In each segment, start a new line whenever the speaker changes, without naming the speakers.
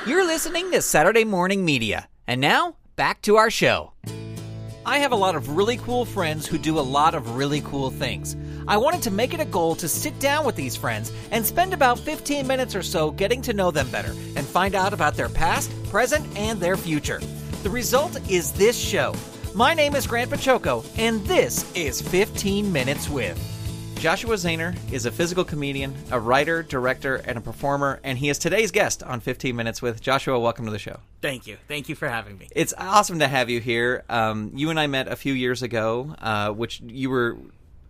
You're listening to Saturday Morning Media. And now, back to our show. I have a lot of really cool friends who do a lot of really cool things. I wanted to make it a goal to sit down with these friends and spend about 15 minutes or so getting to know them better and find out about their past, present, and their future. The result is this show. My name is Grant Baciocco, and this is 15 Minutes With. Joshua Zehner is a physical comedian, a writer, director, and a performer, and he is today's guest on 15 Minutes With. Joshua, welcome to the show.
Thank you. Thank you for having me.
It's awesome to have you here. You and I met a few years ago, which you were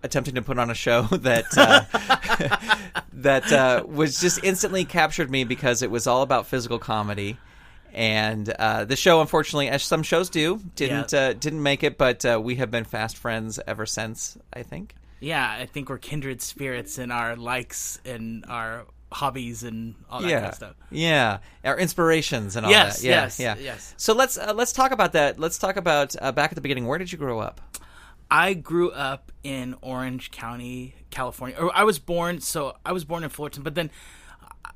attempting to put on a show that was just instantly captured me because it was all about physical comedy. And the show, unfortunately, as some shows do, didn't make it, but we have been fast friends ever since, I think.
Yeah, I think we're kindred spirits in our likes and our hobbies and all that kind of stuff. Yeah,
our inspirations and all
that.
Yes. So let's talk about that. Let's talk about back at the beginning. Where did you grow up?
I grew up in Orange County, California. I was born in Fullerton, but then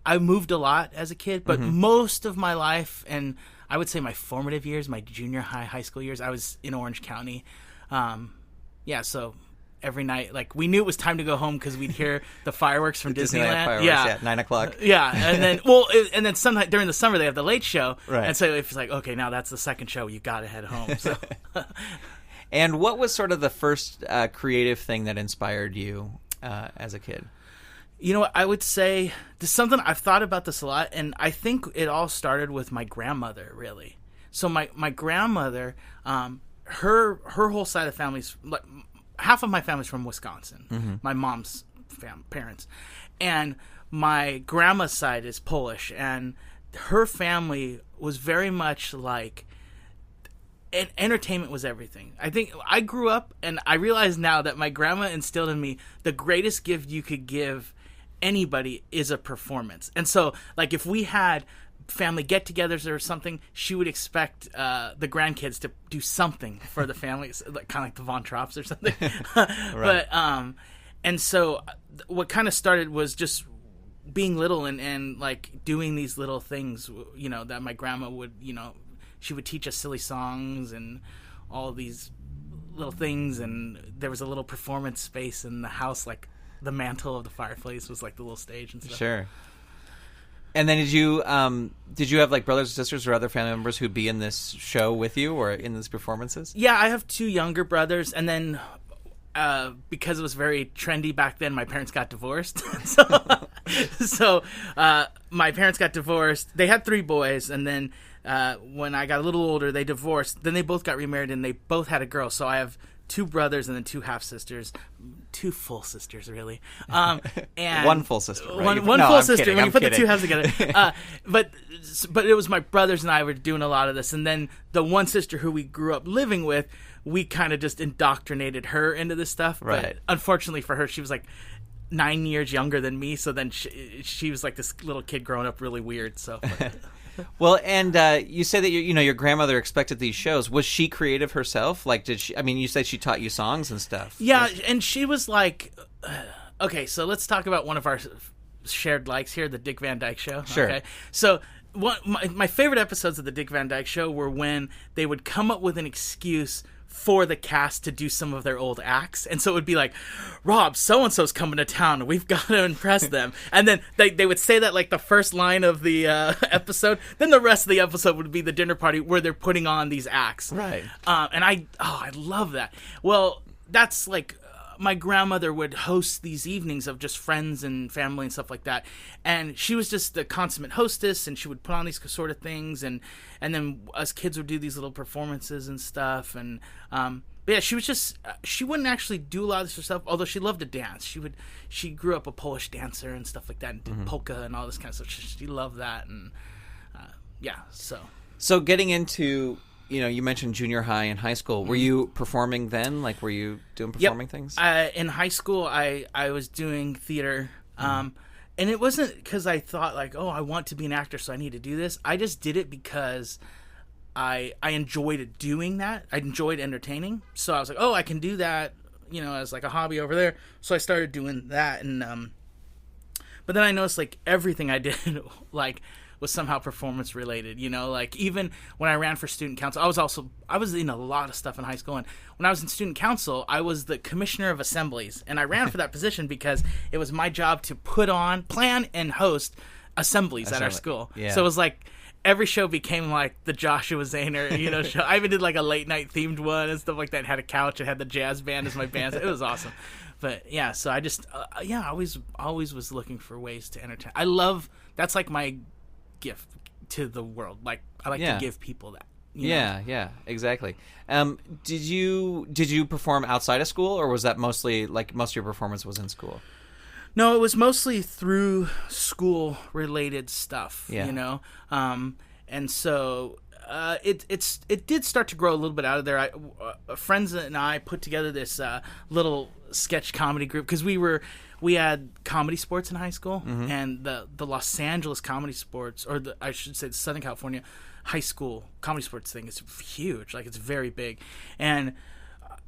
I moved a lot as a kid. But most of my life, and I would say my formative years, my junior high school years, I was in Orange County. So every night, like, we knew it was time to go home because we'd hear the fireworks from Disneyland.
Fireworks, 9 o'clock.
Yeah, and then sometime during the summer they have the late show, right? And so if it's like, okay, now that's the second show, you got to head home. So.
And what was sort of the first creative thing that inspired you as a kid?
You know what, I would say there's something I've thought about this a lot, and I think it all started with my grandmother, really. So my grandmother, her whole side of the family's like, half of my family's from Wisconsin, my mom's parents, and my grandma's side is Polish, and her family was very much like, entertainment was everything. I think I grew up, and I realize now that my grandma instilled in me the greatest gift you could give anybody is a performance. And so, like, if we had family get-togethers or something, she would expect the grandkids to do something for the families, like, kind of like the Von Tropps or something.
Right.
But and so what kind of started was just being little and like doing these little things, you know, that my grandma would, you know, she would teach us silly songs and all these little things, and there was a little performance space in the house, like the mantle of the fireplace was like the little stage and stuff.
Sure. And then did you have like brothers and sisters or other family members who'd be in this show with you or in these performances?
Yeah, I have two younger brothers, and then because it was very trendy back then, my parents got divorced. so my parents got divorced. They had three boys, and then when I got a little older, they divorced. Then they both got remarried, and they both had a girl. So I have two brothers and then two half sisters, two full sisters, really. And
one full sister, right?
One full sister.
Kidding,
when you put
kidding.
the two halves together. But it was my brothers and I were doing a lot of this, and then the one sister who we grew up living with, we kind of just indoctrinated her into this stuff.
Right.
But unfortunately for her, she was like 9 years younger than me, so then she was like this little kid growing up really weird. So.
Well, and you say that your grandmother expected these shows. Was she creative herself? Like, did she? I mean, you said she taught you songs and stuff.
Yeah, and she was like, okay, so let's talk about one of our shared likes here, the Dick Van Dyke Show.
Sure.
Okay, so my favorite episodes of the Dick Van Dyke Show were when they would come up with an excuse for the cast to do some of their old acts. And so it would be like, Rob, so-and-so's coming to town. We've got to impress them. And then they would say that like the first line of the episode. Then the rest of the episode would be the dinner party where they're putting on these acts.
Right.
And I love that. Well, that's like... my grandmother would host these evenings of just friends and family and stuff like that. And she was just the consummate hostess, and she would put on these sort of things. And then us kids would do these little performances and stuff. And, but yeah, she wouldn't actually do a lot of this herself, although she loved to dance. She grew up a Polish dancer and stuff like that, and did polka and all this kind of stuff. She loved that. And,
So getting into... you mentioned junior high and high school. Were you performing then? Like, were you doing performing things?
In high school, I was doing theater. And it wasn't because I thought, like, oh, I want to be an actor, so I need to do this. I just did it because I enjoyed doing that. I enjoyed entertaining. So I was like, oh, I can do that, as like a hobby over there. So I started doing that. And but then I noticed, like, everything I did, like, was somehow performance related. Like even when I ran for student council, I was in a lot of stuff in high school, and when I was in student council, I was the commissioner of assemblies, and I ran for that position because it was my job to plan and host assemblies at our school.
Yeah.
So it was like every show became like the Joshua Zehner, show. I even did like a late night themed one and stuff like that. It had a couch. It had the jazz band as my band. It was awesome. But yeah, so I just always was looking for ways to entertain. That's like my gift to the world. Like I like to give people that.
Yeah, exactly. Did you perform outside of school, or was that mostly like most of your performance was in school?
No, it was mostly through school-related stuff, and so it did start to grow a little bit out of there. Friends and I put together this little sketch comedy group because we had comedy sports in high school, and the Los Angeles comedy sports, or I should say the Southern California high school comedy sports thing is huge. Like it's very big, and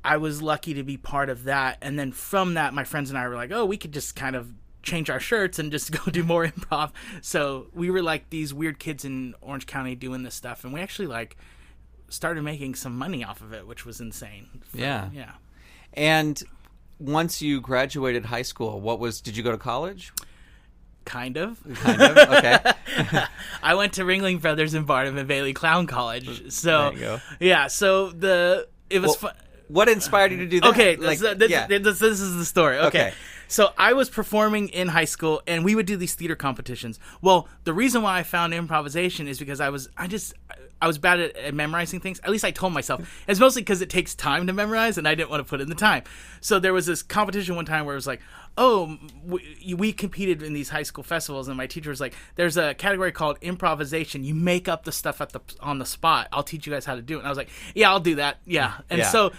I was lucky to be part of that. And then from that, my friends and I were like, oh, we could just kind of change our shirts and just go do more improv. So we were like these weird kids in Orange County doing this stuff. And we actually like started making some money off of it, which was insane.
Yeah.
Yeah.
And once you graduated high school, did you go to college?
Kind of.
Okay.
I went to Ringling Brothers in Barnum and Bailey Clown College. So,
there you go.
Yeah. So it was fun.
What inspired you to do that?
Okay, this is the story. Okay. So I was performing in high school, and we would do these theater competitions. Well, the reason why I found improvisation is because I was bad at memorizing things. At least I told myself. It's mostly because it takes time to memorize, and I didn't want to put in the time. So there was this competition one time where it was like, oh, we competed in these high school festivals, and my teacher was like, there's a category called improvisation. You make up the stuff on the spot. I'll teach you guys how to do it. And I was like, yeah, I'll do that. Yeah. And so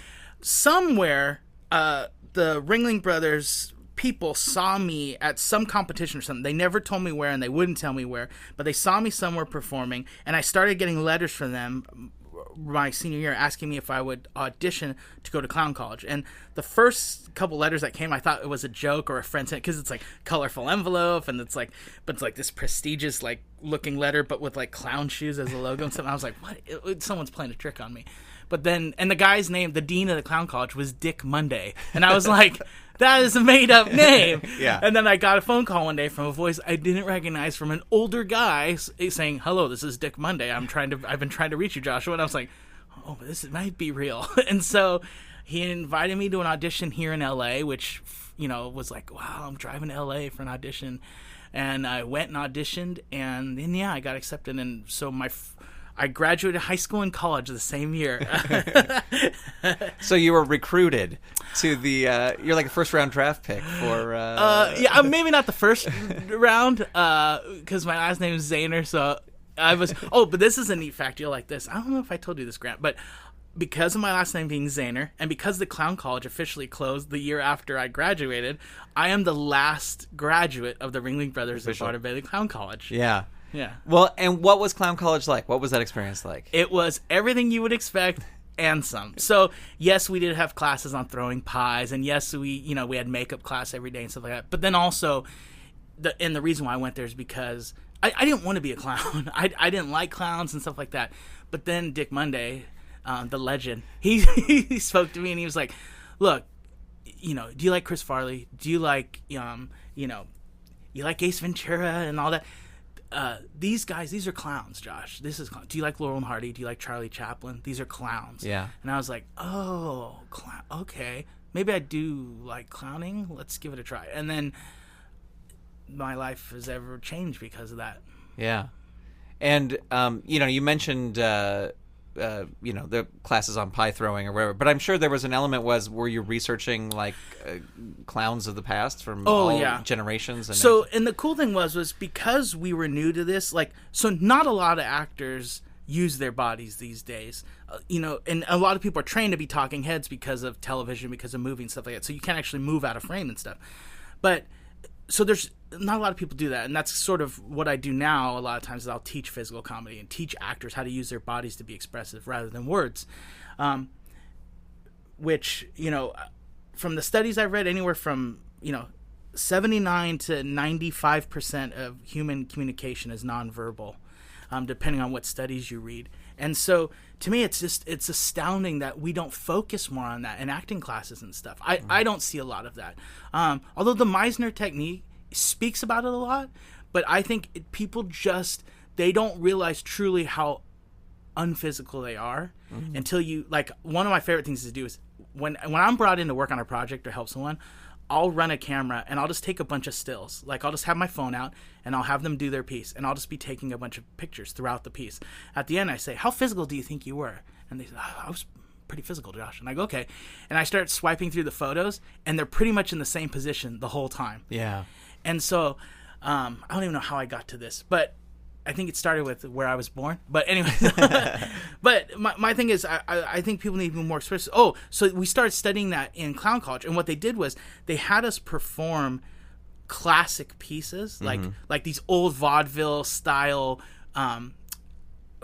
somewhere the Ringling Brothers people saw me at some competition or something. They never told me where, and they wouldn't tell me where, but they saw me somewhere performing, and I started getting letters from them my senior year asking me if I would audition to go to clown college. And the first couple letters that came, I thought it was a joke or a friend sent, because it's like colorful envelope, and it's like this prestigious like looking letter, but with like clown shoes as a logo and stuff. And I was like, what? Someone's playing a trick on me. But then, and the guy's name, the dean of the clown college, was Dick Monday, and I was like, that is a made-up name.
Yeah.
And then I got a phone call one day from a voice I didn't recognize from an older guy saying, "Hello, this is Dick Monday. I've been trying to reach you, Joshua." And I was like, "Oh, this might be real." And so he invited me to an audition here in LA, which was like, wow, I'm driving to LA for an audition. And I went and auditioned, and then I got accepted. And so I graduated high school and college the same year.
So you were recruited to you're like a first round draft pick for...
Yeah, maybe not the first round, because my last name is Zehner, so I was... Oh, but this is a neat fact. You'll like this. I don't know if I told you this, Grant, but because of my last name being Zehner, and because the clown college officially closed the year after I graduated, I am the last graduate of the Ringling Brothers at Barnum Bailey Clown College.
Yeah.
Yeah.
Well, and what was clown college like? What was that experience like?
It was everything you would expect and some. So, yes, we did have classes on throwing pies, and yes, we had makeup class every day and stuff like that. But then also, the reason why I went there is because I didn't want to be a clown. I didn't like clowns and stuff like that. But then Dick Monday, the legend, he spoke to me and he was like, "Look, do you like Chris Farley? Do you like you like Ace Ventura and all that?" These guys, these are clowns, Josh. This is clown. Do you like Laurel and Hardy? Do you like Charlie Chaplin? These are clowns.
Yeah.
And I was like, oh, okay. Maybe I do like clowning. Let's give it a try. And then my life has ever changed because of that.
Yeah. And, you mentioned, the classes on pie throwing or whatever, but I'm sure there was an element were you researching like clowns of the past from generations? And
the cool thing was because we were new to this, so not a lot of actors use their bodies these days, and a lot of people are trained to be talking heads because of television, because of movie and stuff like that, so you can't actually move out of frame and stuff. But so there's not a lot of people do that, and that's sort of what I do now. A lot of times is I'll teach physical comedy and teach actors how to use their bodies to be expressive rather than words, which from the studies I've read, anywhere from 79 to 95% of human communication is nonverbal, depending on what studies you read. And so to me, it's astounding that we don't focus more on that in acting classes and stuff. I don't see a lot of that. Although the Meisner technique speaks about it a lot, but I think people they don't realize truly how unphysical they are until you, like, one of my favorite things to do is when I'm brought in to work on a project or help someone, I'll run a camera and I'll just take a bunch of stills. Like, I'll just have my phone out and I'll have them do their piece, and I'll just be taking a bunch of pictures throughout the piece. At the end, I say, "How physical do you think you were?" And they say, "I was pretty physical, Josh." And I go, "Okay." And I start swiping through the photos, and they're pretty much in the same position the whole time.
Yeah.
And so I don't even know how I got to this, but I think it started with where I was born. But anyway, but my thing is, I think people need to be more expressive. Oh, so we started studying that in clown college, and what they did was they had us perform classic pieces, like these old vaudeville style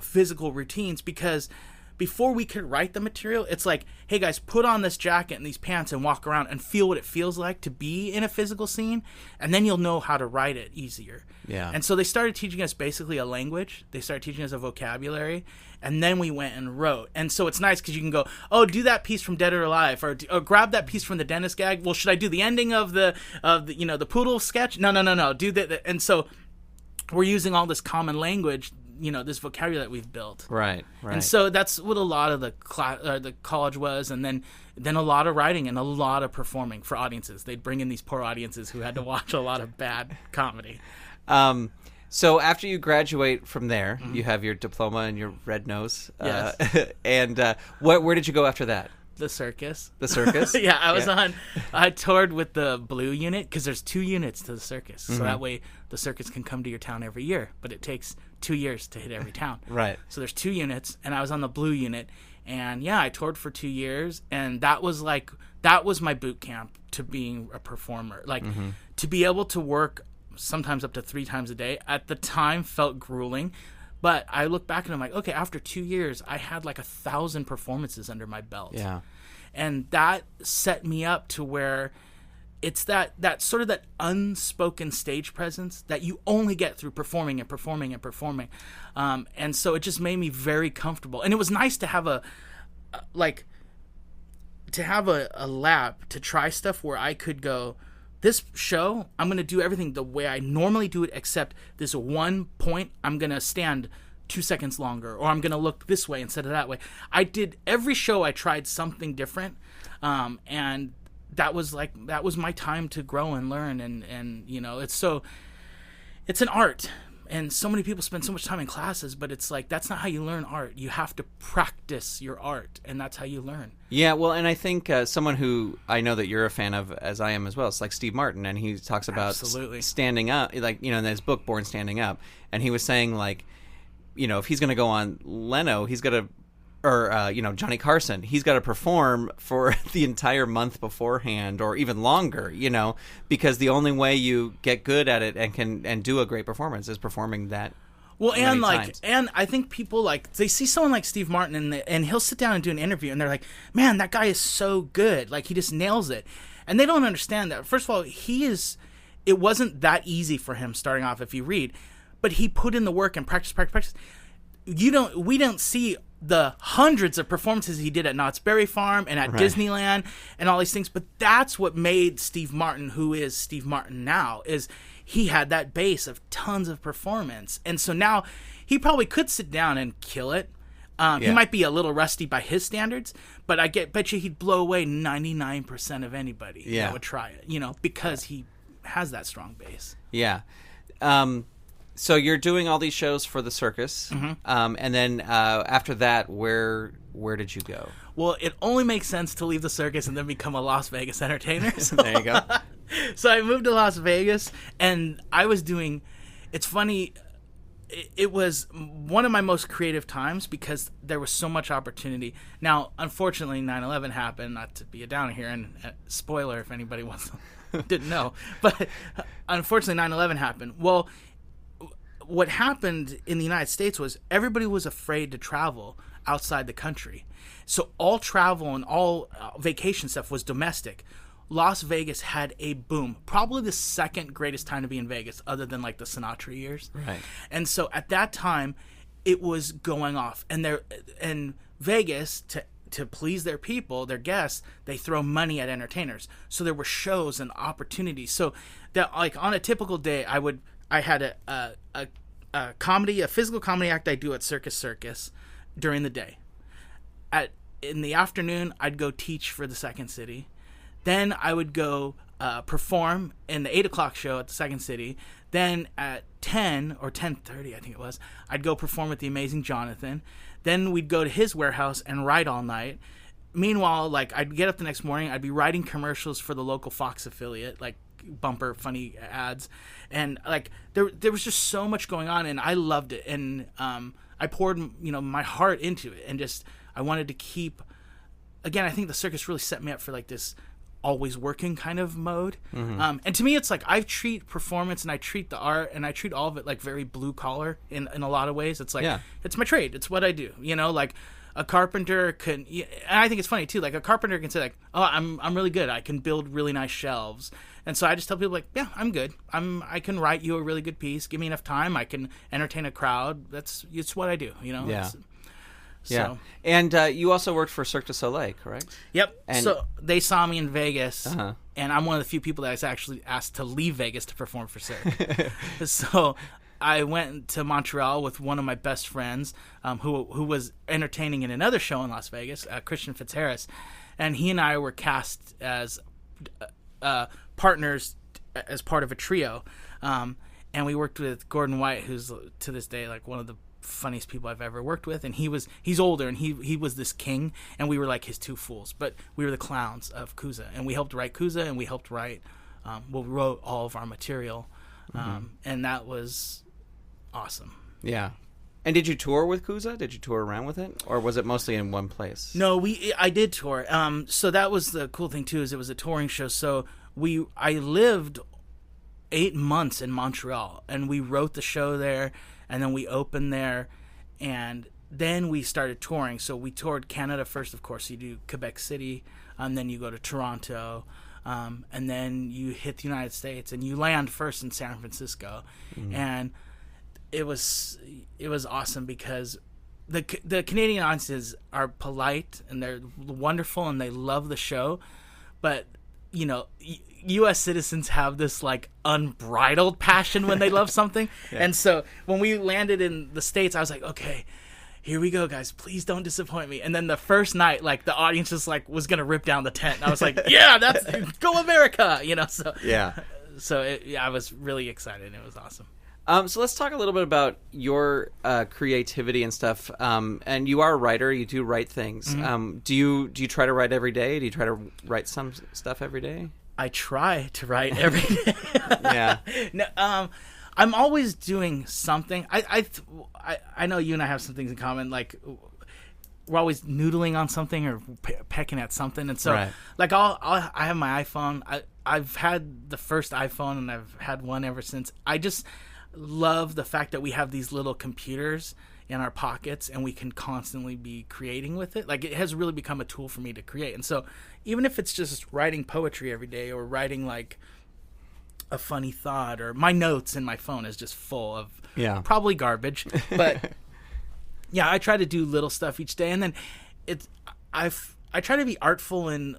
physical routines, because before we could write the material, it's like, hey guys, put on this jacket and these pants and walk around and feel what it feels like to be in a physical scene, and then you'll know how to write it easier.
Yeah.
And so they started teaching us basically a language. They started teaching us a vocabulary, and then we went and wrote. And so it's nice because you can go, oh, do that piece from Dead or Alive, or grab that piece from the dentist gag. Well, should I do the ending of the the poodle sketch? No. Do that. And so we're using all this common language, this vocabulary that we've built.
Right.
And so that's what a lot of the college was, and then a lot of writing and a lot of performing for audiences. They'd bring in these poor audiences who had to watch a lot of bad comedy.
So after you graduate from there, you have your diploma and your red nose.
Yes.
And where did you go after that?
The Circus.
The Circus?
Yeah, I toured with the Blue unit, because there's 2 units to the Circus. So that way the Circus can come to your town every year, but it takes 2 years to hit every town.
Right.
So there's 2 units, and I was on the Blue unit, and yeah, I toured for 2 years, and that was my boot camp to being a performer. Like, to be able to work sometimes up to 3 times a day at the time felt grueling. But I look back and I'm like, okay, after 2 years, I had like 1,000 performances under my belt.
Yeah.
And that set me up to where it's that sort of that unspoken stage presence that you only get through performing and performing and performing. And so it just made me very comfortable. And it was nice to have a lab to try stuff where I could go, this show, I'm going to do everything the way I normally do it, except this one point, I'm going to stand 2 seconds longer, or I'm going to look this way instead of that way. Every show I tried something different, and that was my time to grow and learn, and it's an art. And so many people spend so much time in classes, but it's like, that's not how you learn art. You have to practice your art, and that's how you learn.
Yeah, well, and I think someone who I know that you're a fan of, as I am as well, it's like Steve Martin, and he talks about standing up, like, in his book, Born Standing Up, and he was saying, like, if he's going to go on Leno, he's got to, or, Johnny Carson, he's got to perform for the entire month beforehand, or even longer, because the only way you get good at it and do a great performance is performing that.
Well, and I think people, like, they see someone like Steve Martin and he'll sit down and do an interview and they're like, man, that guy is so good. Like, he just nails it. And they don't understand that. First of all, it wasn't that easy for him starting off, if you read, but he put in the work and practice. We don't see the hundreds of performances he did at Knott's Berry Farm and at Disneyland and all these things, but that's what made Steve Martin who is Steve Martin now, is he had that base of tons of performance. And so now he probably could sit down and kill it. He might be a little rusty by his standards, but bet you he'd blow away 99% of anybody that would try it, because he has that strong base.
Yeah. So you're doing all these shows for the Circus, and then after that, where did you go?
Well, it only makes sense to leave the Circus and then become a Las Vegas entertainer. So.
There you go.
So I moved to Las Vegas, and I was doing. It's funny. It was one of my most creative times because there was so much opportunity. Now, unfortunately, 9/11 happened. Not to be a downer here, and spoiler if anybody didn't know, but unfortunately, 9/11 happened. Well. What happened in the United States was everybody was afraid to travel outside the country. So all travel and all vacation stuff was domestic. Las Vegas had a boom. Probably the second greatest time to be in Vegas, other than like the Sinatra years.
Right.
And so at that time, it was going off. And Vegas, to please their people, their guests, they throw money at entertainers. So there were shows and opportunities. So that, like, on a typical day, I had a comedy, a physical comedy act I do at Circus during the day. In the afternoon, I'd go teach for the Second City. Then I would go perform in the 8 o'clock show at the Second City. Then at 10 or 10:30, I think it was, I'd go perform with the Amazing Jonathan. Then we'd go to his warehouse and write all night. Meanwhile, like, I'd get up the next morning, I'd be writing commercials for the local Fox affiliate, like bumper funny ads. And like there was just so much going on, and I loved it. And I poured, my heart into it, and just I wanted to keep. Again, I think the circus really set me up for like this always working kind of mode. Mm-hmm. And to me, it's like I treat performance and I treat the art and I treat all of it like very blue collar in a lot of ways. It's like, It's my trade. It's what I do, like a carpenter can, and I think it's funny too, like a carpenter can say like, oh, I'm really good. I can build really nice shelves. And so I just tell people like, yeah, I'm good. I can write you a really good piece. Give me enough time. I can entertain a crowd. It's what I do,
Yeah.
So.
Yeah, and you also worked for Cirque Du Soleil, correct?
Yep.
And
so they saw me in Vegas, and I'm one of the few people that was actually asked to leave Vegas to perform for Cirque. So I went to Montreal with one of my best friends, who was entertaining in another show in Las Vegas, Christian Fitzharris, and he and I were cast as partners as part of a trio, and we worked with Gordon White, who's to this day like one of the funniest people I've ever worked with, and he's older, and he was this king, and we were like his two fools, but we were the clowns of Kooza, and we helped write Kooza, and we helped write we wrote all of our material, and that was awesome.
Yeah. And did you tour with Kooza? Did you tour around with it, or was it mostly in one place?
No, I did tour. So that was the cool thing too, is it was a touring show. So I lived 8 months in Montreal, and we wrote the show there. And then we opened there, and then we started touring. So we toured Canada first, of course. You do Quebec City, and then you go to Toronto, and then you hit the United States, and you land first in San Francisco. Mm-hmm. And it was awesome because the Canadian audiences are polite, and they're wonderful, and they love the show. But, U.S. citizens have this like unbridled passion when they love something. Yeah. And so when we landed in the States, I was like, okay, here we go, guys, please don't disappoint me. And then the first night, like the audience just like was going to rip down the tent. And I was like, yeah, go America. So
yeah.
So I was really excited. It was awesome.
So let's talk a little bit about your creativity and stuff. And you are a writer. You do write things. Mm-hmm. Do you try to write every day? Do you try to write some stuff every day?
I try to write every day.
Yeah.
No, I'm always doing something. I know you and I have some things in common. Like we're always noodling on something or pecking at something. And so,
right.
Like I have my iPhone. I've had the first iPhone, and I've had one ever since. I just love the fact that we have these little computers in our pockets, and we can constantly be creating with it. Like it has really become a tool for me to create. And so even if it's just writing poetry every day, or writing like a funny thought, or my notes in my phone is just full of probably garbage, but yeah, I try to do little stuff each day. And then I try to be artful in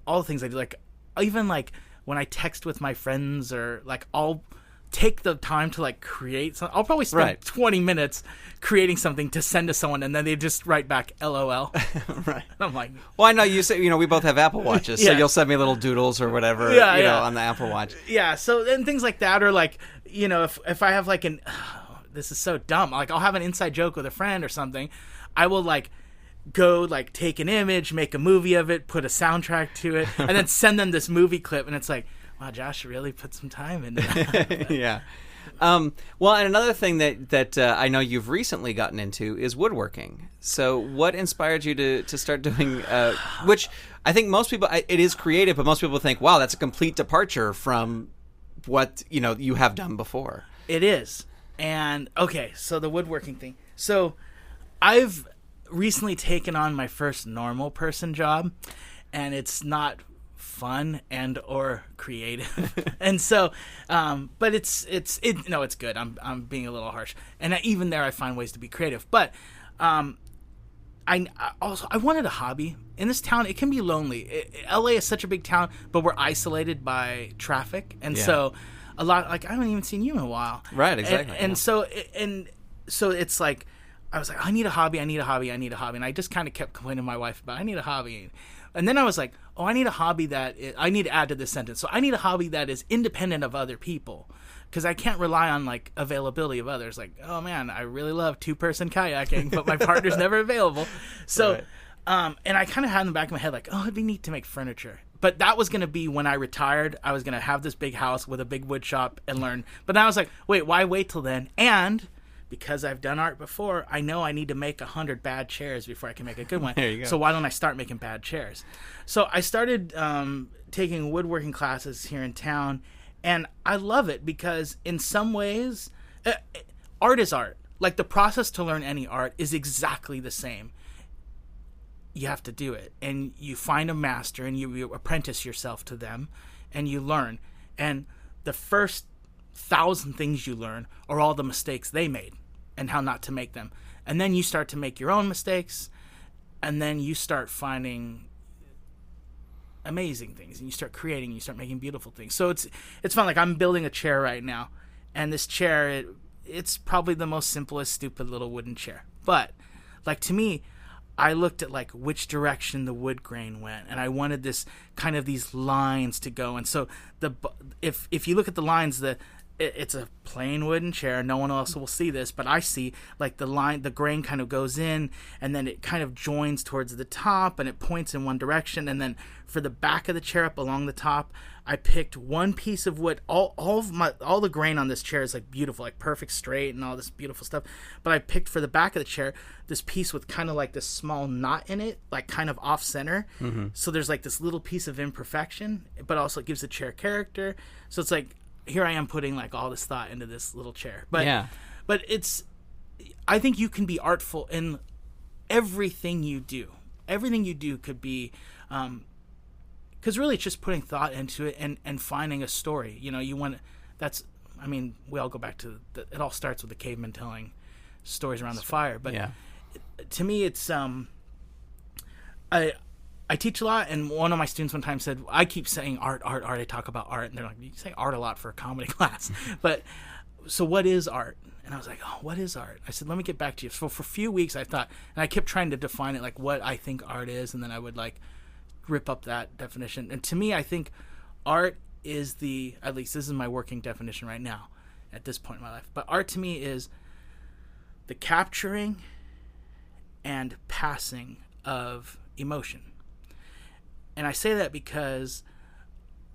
all the things I do. Like even like when I text with my friends, or like I'll take the time to like create something. I'll probably spend 20 minutes creating something to send to someone, and then they just write back LOL.
Right.
And I'm like,
well, I know you say, we both have Apple Watches, so you'll send me little doodles or whatever, on the Apple Watch.
Yeah. So, and things like that, or like, if I have like this is so dumb. Like I'll have an inside joke with a friend or something. I will like go like take an image, make a movie of it, put a soundtrack to it, and then send them this movie clip. And it's like, wow, Josh really put some time into that.
Yeah. Well, and another thing that I know you've recently gotten into is woodworking. So what inspired you to start doing, which I think most people, it is creative, but most people think, wow, that's a complete departure from what, you have done before.
It is. And, okay, so the woodworking thing. So I've recently taken on my first normal person job, and it's not fun and or creative. And so but it's good. I'm being a little harsh, and even there I find ways to be creative. But I wanted a hobby in this town. It can be lonely. LA is such a big town, but we're isolated by traffic, and so a lot, like, I haven't even seen you in a while.
Right, exactly.
And so it's like, I was like, I need a hobby. And I just kind of kept complaining to my wife about, I need a hobby. And then I was like, I need a hobby I need to add to this sentence. So I need a hobby that is independent of other people, because I can't rely on, like, availability of others. Like, oh man, I really love 2-person kayaking, but my partner's never available. So, right. And I kind of had in the back of my head, like, it'd be neat to make furniture. But that was going to be when I retired. I was going to have this big house with a big wood shop and learn. But then I was like, wait, why wait till then? And because I've done art before, I know I need to make 100 bad chairs before I can make a good one.
There you go.
So why don't I start making bad chairs? So I started taking woodworking classes here in town, and I love it because in some ways, art is art. Like, the process to learn any art is exactly the same. You have to do it, and you find a master, and you apprentice yourself to them, and you learn. And the first 1,000 things you learn are all the mistakes they made and how not to make them. And then you start to make your own mistakes, and then you start finding amazing things, and you start creating, you start making beautiful things. So it's fun. Like, I'm building a chair right now, and this chair, it's probably the most simplest, stupid little wooden chair. But, like, to me, I looked at, like, which direction the wood grain went, and I wanted this kind of these lines to go. And so if you look at the lines, it's a plain wooden chair. No one else will see this, but I see, like, the grain kind of goes in, and then it kind of joins towards the top, and it points in one direction. And then for the back of the chair up along the top, I picked one piece of wood. All the grain on this chair is, like, beautiful, like perfect straight and all this beautiful stuff. But I picked for the back of the chair this piece with kind of like this small knot in it, like kind of off center. Mm-hmm. So there's, like, this little piece of imperfection, but also it gives the chair character. So it's like, here I am putting, like, all this thought into this little chair. But I think you can be artful in everything you do. Everything you do could be, because really it's just putting thought into it and finding a story. You know, we all go back to it all starts with the cavemen telling stories around the fire. But to me, it's, I teach a lot, and one of my students one time said, I keep saying art. I talk about art, and they're like, you say art a lot for a comedy class. But, so what is art? And I was like, what is art? I said, let me get back to you. So for a few weeks I thought, and I kept trying to define it, like what I think art is, and then I would, like, rip up that definition. And to me, I think art is at least this is my working definition right now at this point in my life. But art to me is the capturing and passing of emotion. And I say that because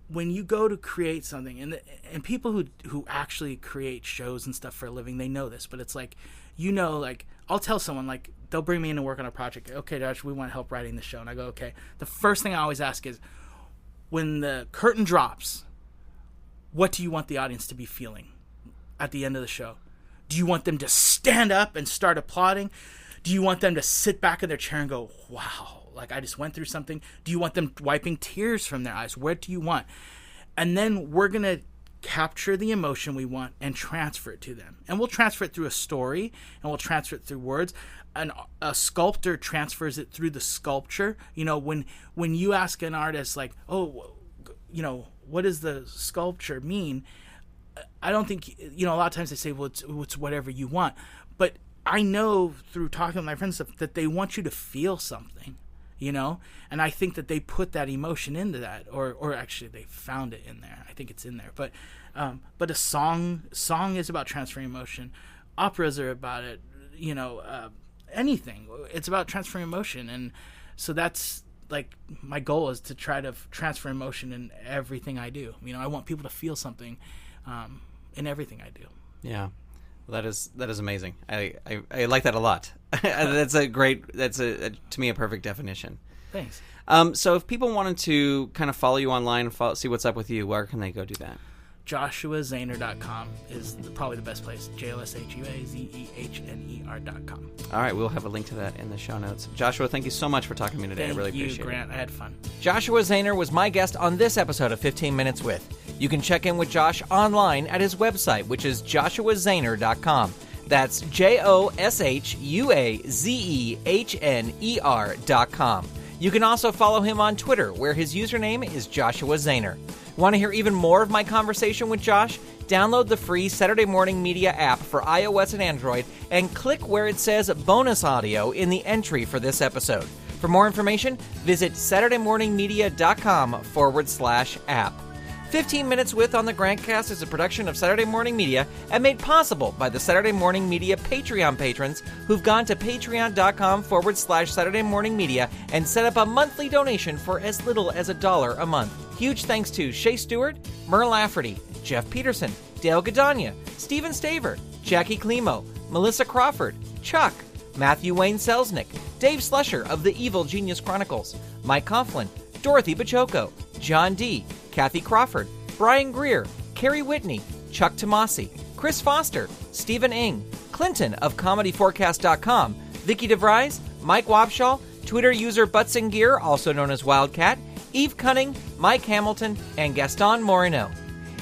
when you go to create something, and people who actually create shows and stuff for a living, they know this, but it's like, like, I'll tell someone, like, they'll bring me in to work on a project. Okay, Josh, we want help writing the show. And I go, okay. The first thing I always ask is, when the curtain drops, what do you want the audience to be feeling at the end of the show? Do you want them to stand up and start applauding? Do you want them to sit back in their chair and go, wow, like, I just went through something? Do you want them wiping tears from their eyes? What do you want? And then we're going to capture the emotion we want and transfer it to them. And we'll transfer it through a story, and we'll transfer it through words. And a sculptor transfers it through the sculpture. You know, when you ask an artist, like, what does the sculpture mean? I don't think, a lot of times they say, well, it's whatever you want. But I know through talking with my friends that they want you to feel something. And I think that they put that emotion into that, or actually they found it in there. I think it's in there. But a song is about transferring emotion. Operas are about it. Anything. It's about transferring emotion, and so that's, like, my goal is to try to transfer emotion in everything I do. I want people to feel something in everything I do.
Yeah. That is amazing. I like that a lot. That's to me a perfect definition.
Thanks.
So if people wanted to kind of follow you online and see what's up with you, where can they go do that?
JoshuaZehner.com is probably the best place. JoshuaZehner.com.
All right, we'll have a link to that in the show notes. Joshua, thank you so much for talking to me today. I really appreciate it.
Thank you, Grant. I had fun.
Joshua Zehner was my guest on this episode of 15 Minutes With. You can check in with Josh online at his website, which is joshuazehner.com. That's JoshuaZehner.com. You can also follow him on Twitter, where his username is Joshua Zehner. Want to hear even more of my conversation with Josh? Download the free Saturday Morning Media app for iOS and Android and click where it says bonus audio in the entry for this episode. For more information, visit SaturdayMorningMedia.com/app. 15 Minutes With on the GrantCast is a production of Saturday Morning Media and made possible by the Saturday Morning Media Patreon patrons who've gone to patreon.com/Saturday Morning Media and set up a monthly donation for as little as $1 a month. Huge thanks to Shay Stewart, Merle Lafferty, Jeff Peterson, Dale Gadania, Stephen Staver, Jackie Klimo, Melissa Crawford, Chuck, Matthew Wayne Selznick, Dave Slusher of the Evil Genius Chronicles, Mike Coughlin, Dorothy Baciocco, John D., Kathy Crawford, Brian Greer, Carrie Whitney, Chuck Tomasi, Chris Foster, Stephen Ing, Clinton of ComedyForecast.com, Vicky DeVries, Mike Wobshaw, Twitter user Buttsinggear, also known as Wildcat, Eve Cunning, Mike Hamilton, and Gaston Moreno.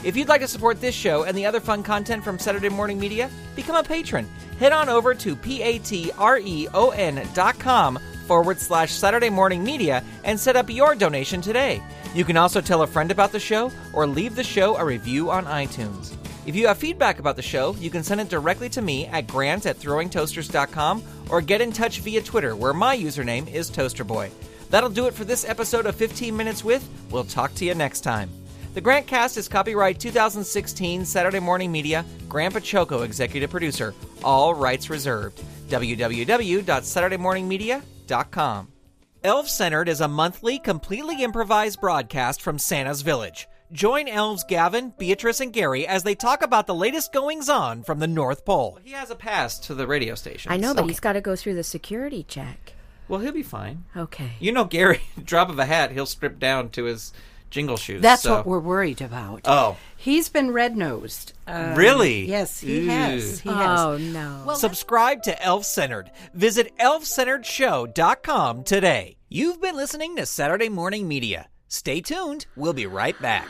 If you'd like to support this show and the other fun content from Saturday Morning Media, become a patron. Head on over to patreon.com/Saturday Morning Media and set up your donation today. You can also tell a friend about the show or leave the show a review on iTunes. If you have feedback about the show, you can send it directly to me at grant@throwingtoasters.com or get in touch via Twitter, where my username is ToasterBoy. That'll do it for this episode of 15 Minutes With. We'll talk to you next time. The GrantCast is copyright 2016 Saturday Morning Media, Grant Baciocco, executive producer. All rights reserved. www.SaturdayMorningMedia.com. Elf-Centered is a monthly, completely improvised broadcast from Santa's Village. Join elves Gavin, Beatrice, and Gary as they talk about the latest goings-on from the North Pole.
He has a pass to the radio station.
I know, but he's got to go through the security check.
Well, he'll be fine.
Okay.
You know Gary, drop of a hat, he'll strip down to his jingle shoes.
That's what we're worried about.
Oh.
He's been red-nosed.
Really?
Yes, he has. He has.
Oh, no. Well,
Subscribe to Elf-Centered. Visit elfcenteredshow.com today. You've been listening to Saturday Morning Media. Stay tuned. We'll be right back.